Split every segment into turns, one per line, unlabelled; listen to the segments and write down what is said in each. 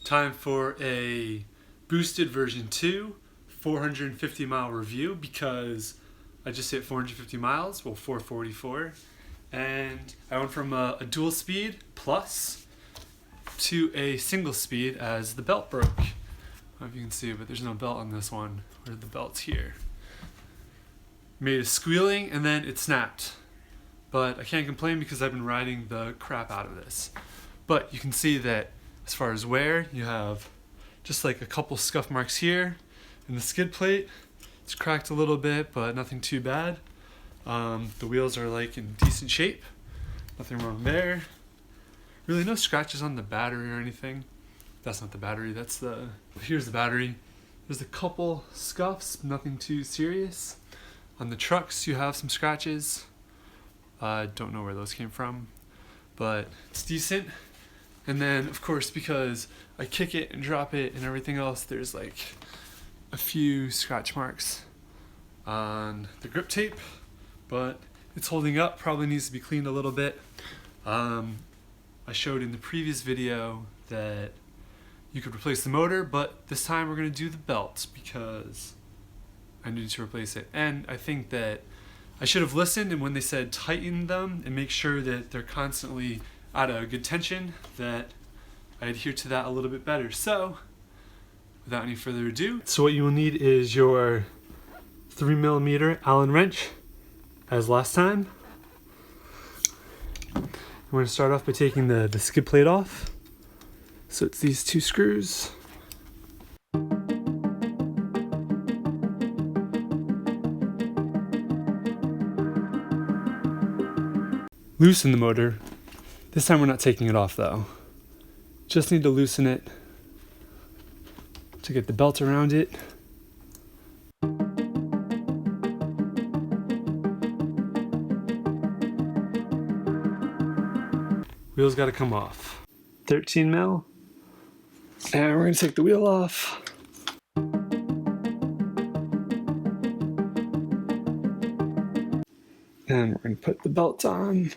Time for a boosted version 2 450 mile review, because I just hit 450 miles, well 444, and I went from a dual speed plus to a single speed as the belt broke. I don't know if you can see it, but there's no belt on this one, where the belt's here. Made a squealing and then it snapped. But I can't complain because I've been riding the crap out of this. But you can see that as far as wear, you have just like a couple scuff marks here in the skid plate. It's cracked a little bit, but nothing too bad. The wheels are like in decent shape. Nothing wrong there. Really no scratches on the battery or anything. That's not the battery, here's the battery. There's a couple scuffs, nothing too serious. On the trucks you have some scratches. I don't know where those came from, but it's decent. And then of course, because I kick it and drop it and everything else, there's like a few scratch marks on the grip tape, but it's holding up. Probably needs to be cleaned a little bit. I showed in the previous video that you could replace the motor, but this time we're going to do the belt because I needed to replace it. And I think that I should have listened, and when they said tighten them and make sure that they're constantly at a good tension, that I adhere to that a little bit better. So without any further ado, so what you will need is your 3mm Allen wrench as last time. I'm going to start off by taking the skid plate off. So it's these two screws. Loosen the motor. This time we're not taking it off though. Just need to loosen it to get the belt around it. Wheel's got to come off. 13mm. And we're going to take the wheel off. And we're going to put the belt on.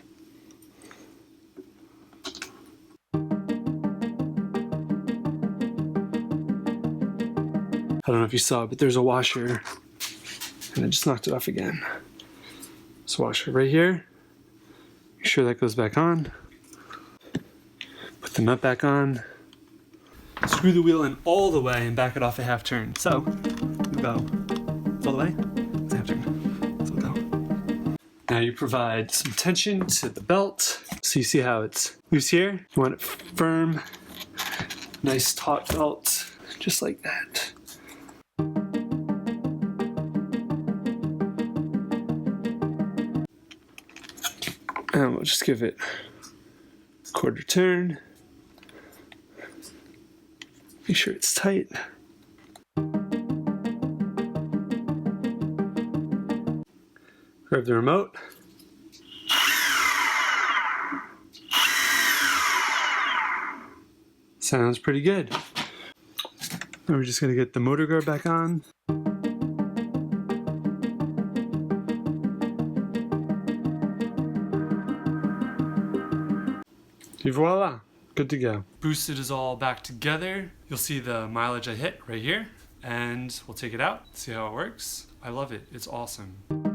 I don't know if you saw, but there's a washer, and I just knocked it off again. This washer right here. Make sure that goes back on. Put the nut back on. Screw the wheel in all the way and back it off a half turn. So, go. It's all the way. It's a half turn. So go. Now you provide some tension to the belt. So you see how it's loose here. You want it firm. Nice taut belt. Just like that. And we'll just give it a quarter turn. Make sure it's tight. Grab the remote. Sounds pretty good. Now we're just going to get the motor guard back on. And voila, good to go. Boosted is all back together. You'll see the mileage I hit right here, and we'll take it out, see how it works. I love it, it's awesome.